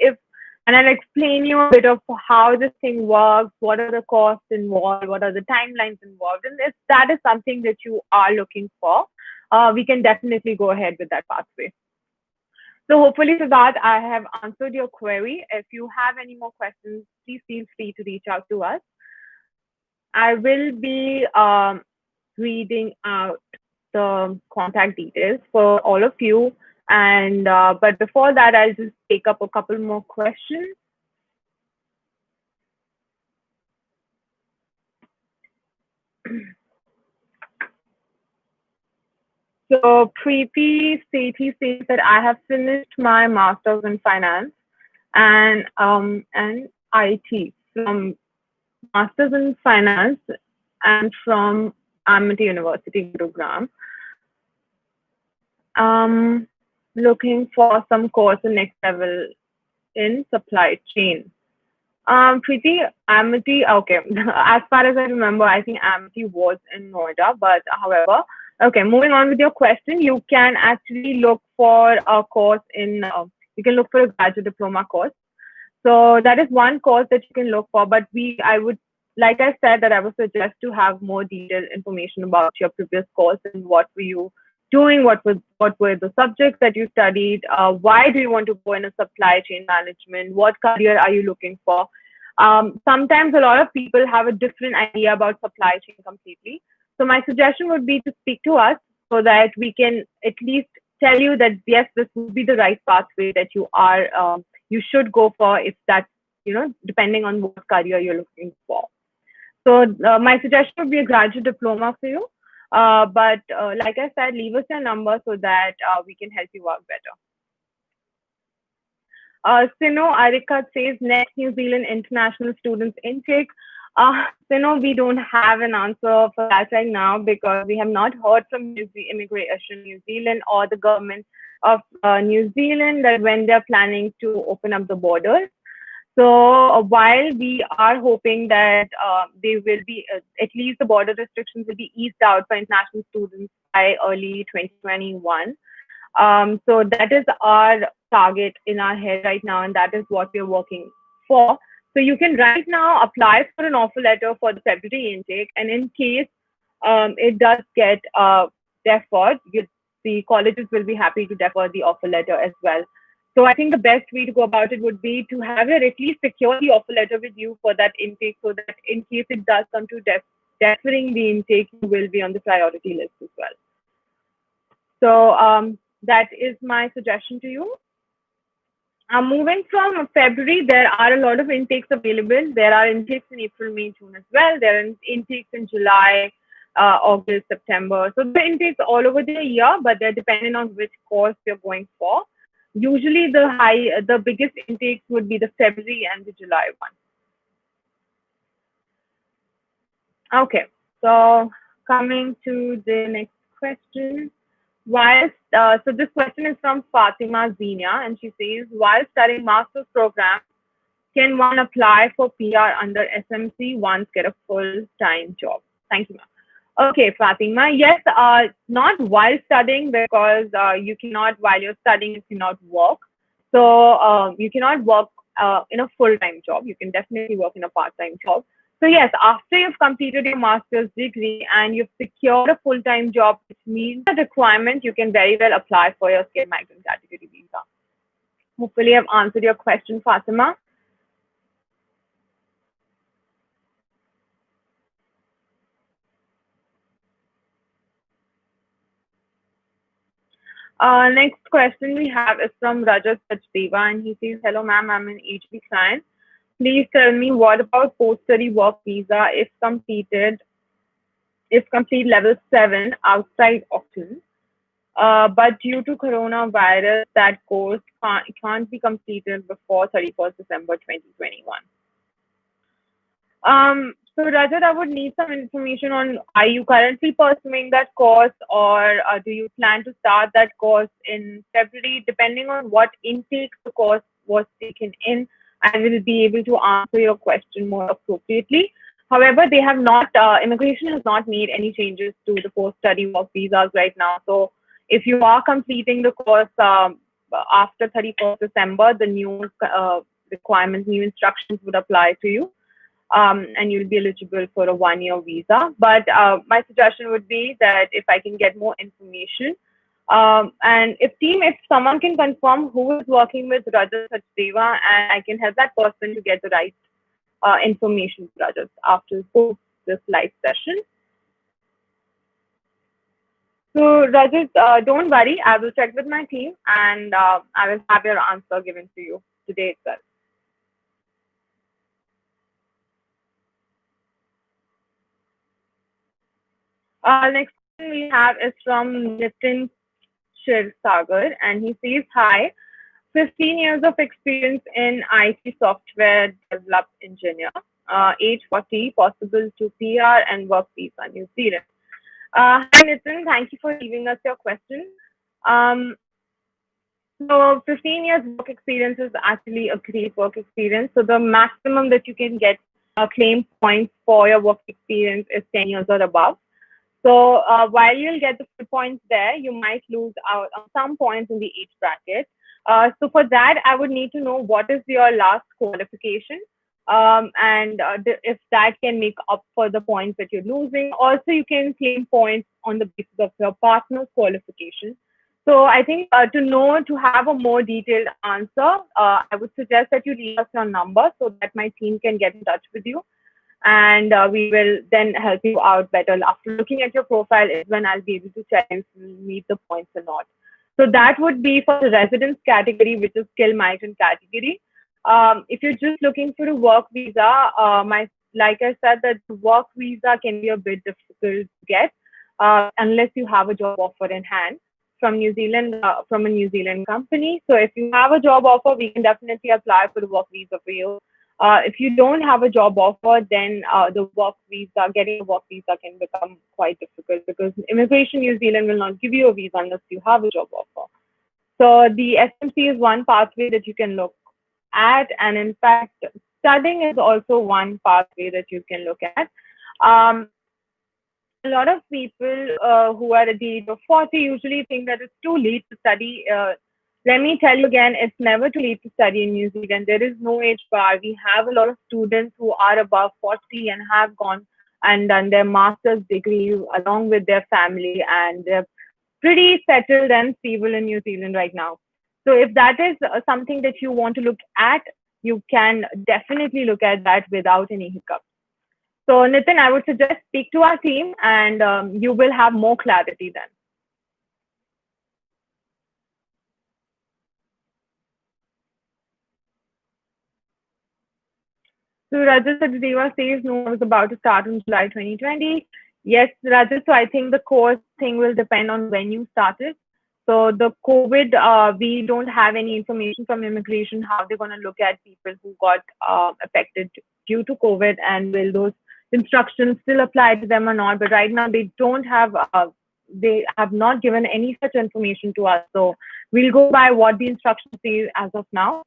I'll explain you a bit of how this thing works, what are the costs involved, what are the timelines involved. And if that is something that you are looking for, we can definitely go ahead with that pathway. So hopefully for that, I have answered your query. If you have any more questions, please feel free to reach out to us. I will be reading out the contact details for all of you. And but before that, I'll just take up a couple more questions. So Preeti Sethi says that I have finished my master's in finance and IT from Masters in Finance and from Amity University program. Looking for some course in next level in supply chain. Pretty Amity, okay. As far as I remember, I think Amity was in Noida, but however, okay, moving on with your question, you can actually look for a course you can look for a graduate diploma course. So that is one course that you can look for, but I would, like I said, that I would suggest to have more detailed information about your previous course and what were you doing, what were the subjects that you studied, why do you want to go in a supply chain management, what career are you looking for. Sometimes a lot of people have a different idea about supply chain completely. So my suggestion would be to speak to us so that we can at least tell you that yes, this would be the right pathway that you should go for if that's depending on what career you're looking for. So my suggestion would be a graduate diploma for you. But like I said, leave us your number so that we can help you out better. Sino Arika says next New Zealand international students intake. Sino, we don't have an answer for that right now because we have not heard from Immigration New Zealand or the government of New Zealand that when they're planning to open up the borders. So while we are hoping that they will be, at least the border restrictions will be eased out for international students by early 2021. So that is our target in our head right now, and that is what we're working for. So you can right now apply for an offer letter for the February intake, and in case it does get deferred, the colleges will be happy to defer the offer letter as well. So I think the best way to go about it would be to have it at least secure the offer letter with you for that intake, so that in case it does come to deferring the intake, you will be on the priority list as well. So that is my suggestion to you. Moving from February, there are a lot of intakes available. There are intakes in April, May, June as well. There are intakes in July, August, September. So the intakes all over the year, but they're dependent on which course you're going for. Usually the biggest intakes would be the February and the July one. Okay, so coming to the next question. So this question is from Fatima Zenia, and she says, while studying master's program, can one apply for PR under SMC once get a full-time job? Thank you, ma'am. Okay, Fatima. Yes, not while studying because you cannot, while you're studying, you cannot work. So you cannot work in a full-time job. You can definitely work in a part-time job. So yes, after you've completed your master's degree and you've secured a full-time job, which meets the requirement, you can very well apply for your skilled migrant category visa. Hopefully, I've answered your question, Fatima. Next question we have is from Rajat Sachdeva, and he says, "Hello, ma'am. I'm an HB client. Please tell me what about post-study work visa if complete level 7 outside Auckland, but due to coronavirus, that course can't be completed before 31st December 2021." So Rajat, I would need some information on, are you currently pursuing that course, or do you plan to start that course in February? Depending on what intake the course was taken in, I will be able to answer your question more appropriately. However, they have not, immigration has not made any changes to the post-study work visas right now. So if you are completing the course after 31st December, the new requirements, new instructions would apply to you, and you'll be eligible for a 1 year visa. But my suggestion would be that if I can get more information, and if someone can confirm who is working with Rajat Sachdeva, and I can help that person to get the right information, Rajat, after this live session. So Rajat, don't worry, I will check with my team, and I will have your answer given to you today itself. Next one we have is from Nitin Shirsagar, and he says, "Hi, 15 years of experience in IT software develop engineer, age 40, possible to PR and work visa, New Zealand." Hi Nitin, thank you for leaving us your question. Um, so 15 years work experience is actually a great work experience. So the maximum that you can get claim points for your work experience is 10 years or above. So while you'll get the full points there, you might lose out on some points in the age bracket. So for that, I would need to know what is your last qualification, and if that can make up for the points that you're losing. Also, you can claim points on the basis of your partner's qualification. So I think to have a more detailed answer, I would suggest that you leave us your number so that my team can get in touch with you, and we will then help you out better. After looking at your profile is when I'll be able to check if you meet the points or not. So that would be for the residence category, which is skilled migrant category. If you're just looking for a work visa, like I said, that the work visa can be a bit difficult to get unless you have a job offer in hand from New Zealand, from a New Zealand company. So if you have a job offer, we can definitely apply for the work visa for you. If you don't have a job offer, then getting a work visa can become quite difficult because Immigration New Zealand will not give you a visa unless you have a job offer. So the SMC is one pathway that you can look at, and in fact, studying is also one pathway that you can look at. Um, a lot of people who are at the age of 40 usually think that it's too late to study. Let me tell you again, it's never too late to study in New Zealand. There is no age bar. We have a lot of students who are above 40 and have gone and done their master's degree along with their family, and they're pretty settled and stable in New Zealand right now. So if that is something that you want to look at, you can definitely look at that without any hiccups. So Nitin, I would suggest speak to our team, and you will have more clarity then. So Rajat Sachdeva says, "No, I was about to start in July 2020." Yes, Rajat, so I think the course thing will depend on when you started. So the COVID, we don't have any information from immigration how they're going to look at people who got affected due to COVID, and will those instructions still apply to them or not. But right now they have not given any such information to us. So we'll go by what the instructions say as of now.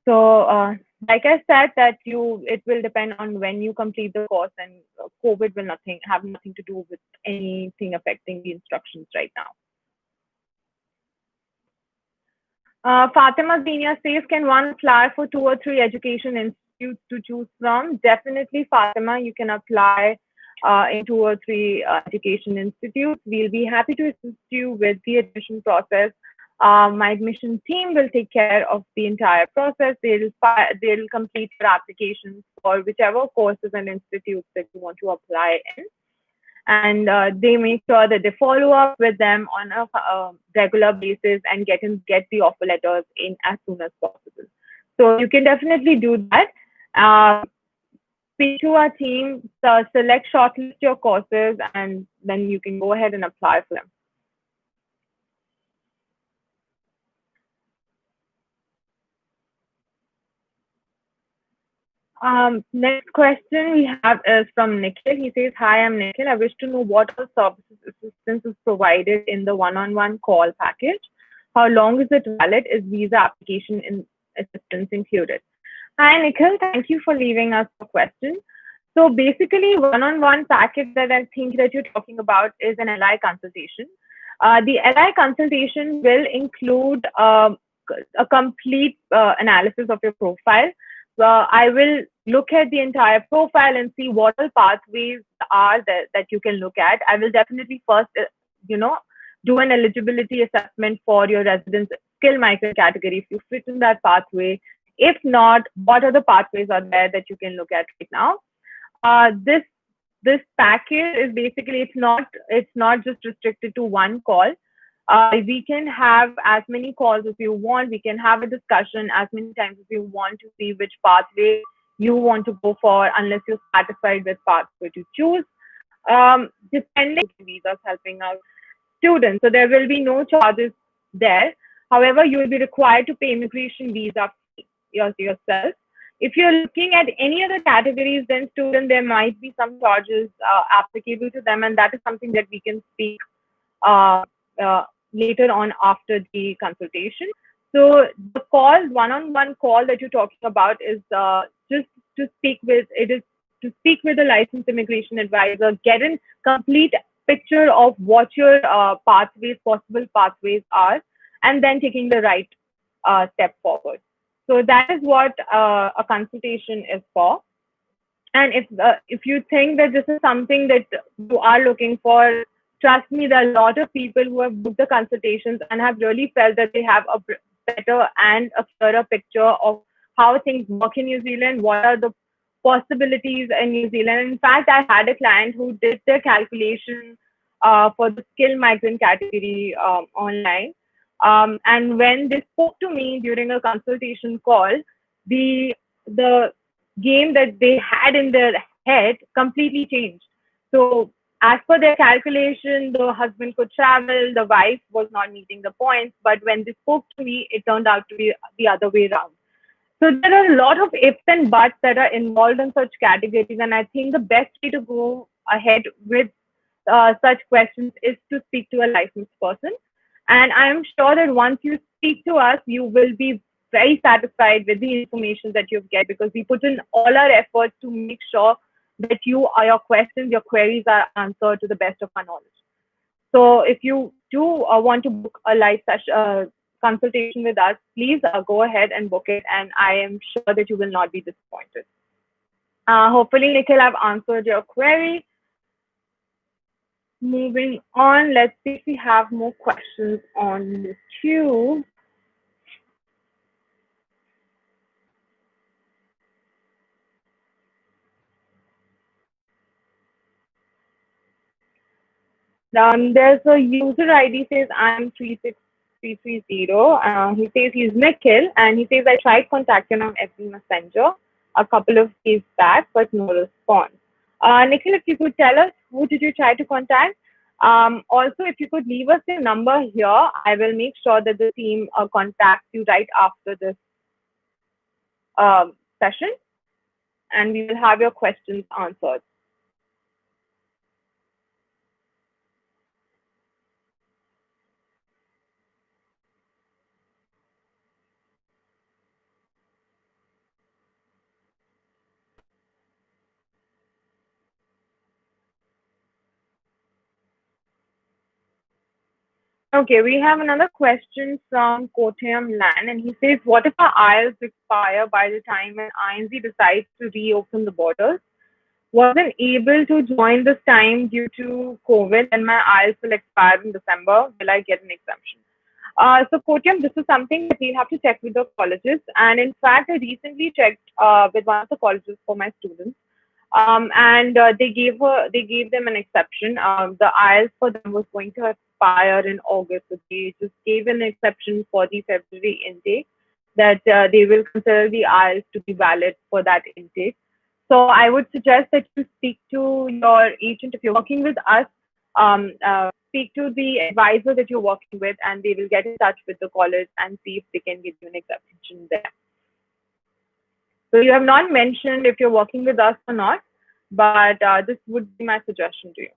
So Like I said, that you it will depend on when you complete the course, and COVID will nothing have nothing to do with anything affecting the instructions right now. Fatima Zenia says, can one apply for two or three education institutes to choose from? Definitely, Fatima, you can apply in two or three education institutes. We'll be happy to assist you with the admission process. My admission team will take care of the entire process. They'll complete your applications for whichever courses and institutes that you want to apply in, and they make sure that they follow up with them on a regular basis and get the offer letters in as soon as possible. So you can definitely do that. Uh, Speak to our team, select shortlist your courses, and then you can go ahead and apply for them. Next question we have is from Nikhil. He says, "Hi, I'm Nikhil. I wish to know what all services assistance is provided in the one-on-one call package. How long is it valid? Is visa application assistance included?" Hi, Nikhil. Thank you for leaving us a question. So basically, one-on-one package that I think that you're talking about is an LI consultation. The LI consultation will include a complete analysis of your profile. I will look at the entire profile and see what all pathways are that you can look at. I will definitely first, you know, do an eligibility assessment for your residence skill migrant category if you fit in that pathway. If not, what other pathways are there that you can look at right now? This package is basically, it's not just restricted to one call. We can have as many calls as you want. We can have a discussion as many times as you want to see which pathway you want to go for, unless you're satisfied with pathway to choose. Depending visas helping out students, so there will be no charges there. However, you will be required to pay immigration visa fee yourself. If you're looking at any other categories than student, there might be some charges applicable to them, and that is something that we can speak uh, uh, later on after the consultation. So the call, one-on-one call that you're talking about, is just to speak with it is to speak with a licensed immigration advisor, get a complete picture of what your possible pathways are, and then taking the right step forward. So that is what a consultation is for. And if you think that this is something that you are looking for, trust me, there are a lot of people who have booked the consultations and have really felt that they have a better and a clearer picture of how things work in New Zealand, what are the possibilities in New Zealand. In fact, I had a client who did their calculation for the skill migrant category online. And when they spoke to me during a consultation call, the game that they had in their head completely changed. So, as per their calculation, the husband could travel, the wife was not meeting the points. But when they spoke to me, it turned out to be the other way around. So there are a lot of ifs and buts that are involved in such categories, and I think the best way to go ahead with such questions is to speak to a licensed person. And I am sure that once you speak to us, you will be very satisfied with the information that you get, because we put in all our efforts to make sure that your questions, your queries are answered to the best of our knowledge. So if you do want to book a live session, consultation with us, please go ahead and book it, and I am sure that you will not be disappointed. Hopefully, Nikhil, I've answered your query. Moving on, let's see if we have more questions on the queue. There's a user ID says I'm 36330. He says he's Nikhil, and he says I tried contacting him on FB Messenger a couple of days back, but no response. Nikhil, if you could tell us who did you try to contact? Also, if you could leave us your number here, I will make sure that the team contacts you right after this session, and we will have your questions answered. Okay, we have another question from Kottayam Land, and he says, "What if our IELTS expire by the time an INC decides to reopen the borders? Wasn't able to join this time due to COVID, and my IELTS will expire in December. Will I get an exemption?" So, Kotiam, this is something that we'll have to check with the colleges. And in fact, I recently checked with one of the colleges for my students, and they gave them an exception. The IELTS for them was going to expire in August, so they just gave an exception for the February intake that they will consider the IELTS to be valid for that intake. So I would suggest that you speak to your agent if you're working with us. Speak to the advisor that you're working with, and they will get in touch with the college and see if they can give you an exemption there. So you have not mentioned if you're working with us or not, but this would be my suggestion to you.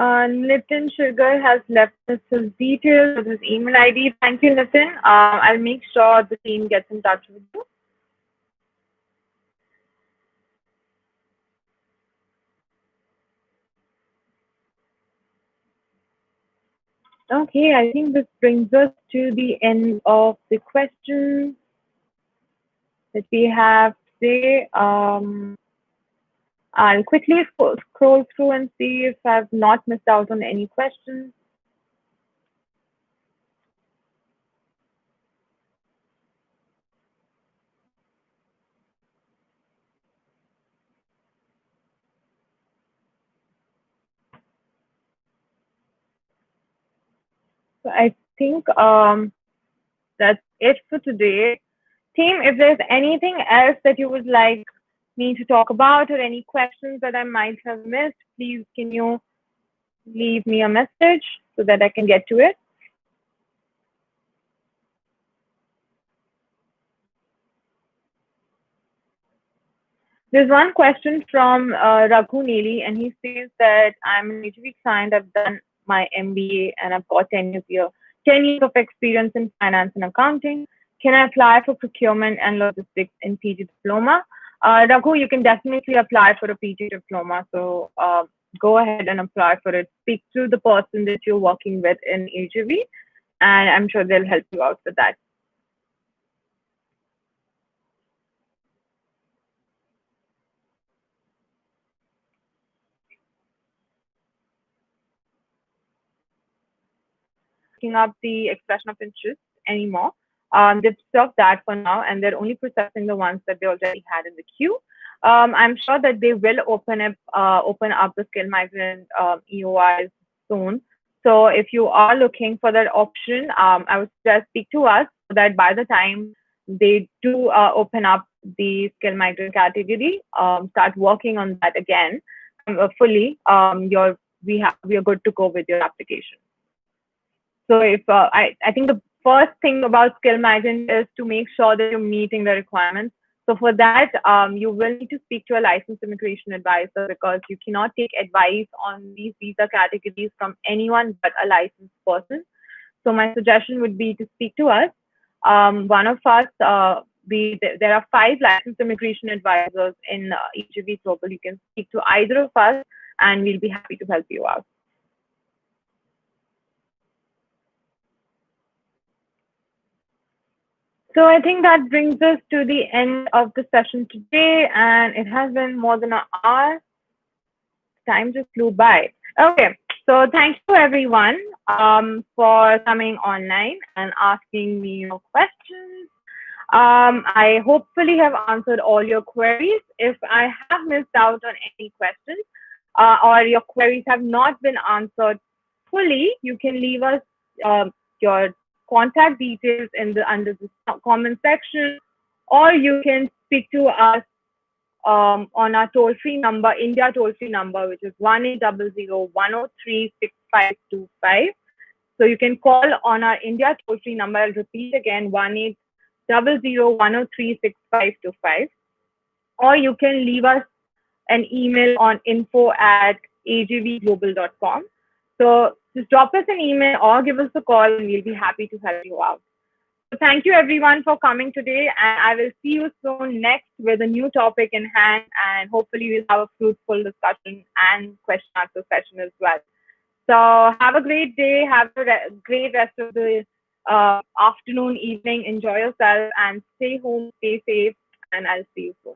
Nitin Sugar has left us his details with his email ID. Thank you, Nitin. I'll make sure the team gets in touch with you. Okay, I think this brings us to the end of the questions that we have today. I'll quickly scroll through and see if I've not missed out on any questions. So I think that's it for today. Team, if there's anything else that you would like me to talk about or any questions that I might have missed, please can you leave me a message so that I can get to it. There's one question from Raghu Neely, and he says that I'm an HV client. I've done my MBA and I've got 10 years of experience in finance and accounting. Can I apply for procurement and logistics in PG diploma? Raghu, you can definitely apply for a PG diploma. So go ahead and apply for it. Speak to the person that you're working with in HV, and I'm sure they'll help you out with that. Picking up the expression of interest anymore. They've stopped that for now, and they're only processing the ones that they already had in the queue. I'm sure that they will open up the skill migrant EOIs soon. So if you are looking for that option, I would suggest speak to us so that by the time they do open up the skill migrant category, start working on that again fully. We are good to go with your application. So if I think the first thing about skill migrant is to make sure that you're meeting the requirements. So for that, you will need to speak to a licensed immigration advisor because you cannot take advice on these visa categories from anyone but a licensed person. So my suggestion would be to speak to us. One of us, there are 5 licensed immigration advisors in EGV Global. You can speak to either of us, and we'll be happy to help you out. So I think that brings us to the end of the session today, and it has been more than an hour. Time just flew by. Okay, so thank you everyone for coming online and asking me your questions. I hopefully have answered all your queries. If I have missed out on any questions or your queries have not been answered fully, you can leave us your contact details in the under the comment section, or you can speak to us on our toll-free number, India toll-free number, which is 1-800-103-6525. So you can call on our India toll-free number. I'll repeat again, 1-800-103-6525. Or you can leave us an email on info@agvglobal.com. So just drop us an email or give us a call, and we'll be happy to help you out. So thank you everyone for coming today, and I will see you soon next with a new topic in hand, and hopefully we'll have a fruitful discussion and question answer session as well. So have a great day, have a great rest of the afternoon, evening. Enjoy yourself and stay home, stay safe, and I'll see you soon.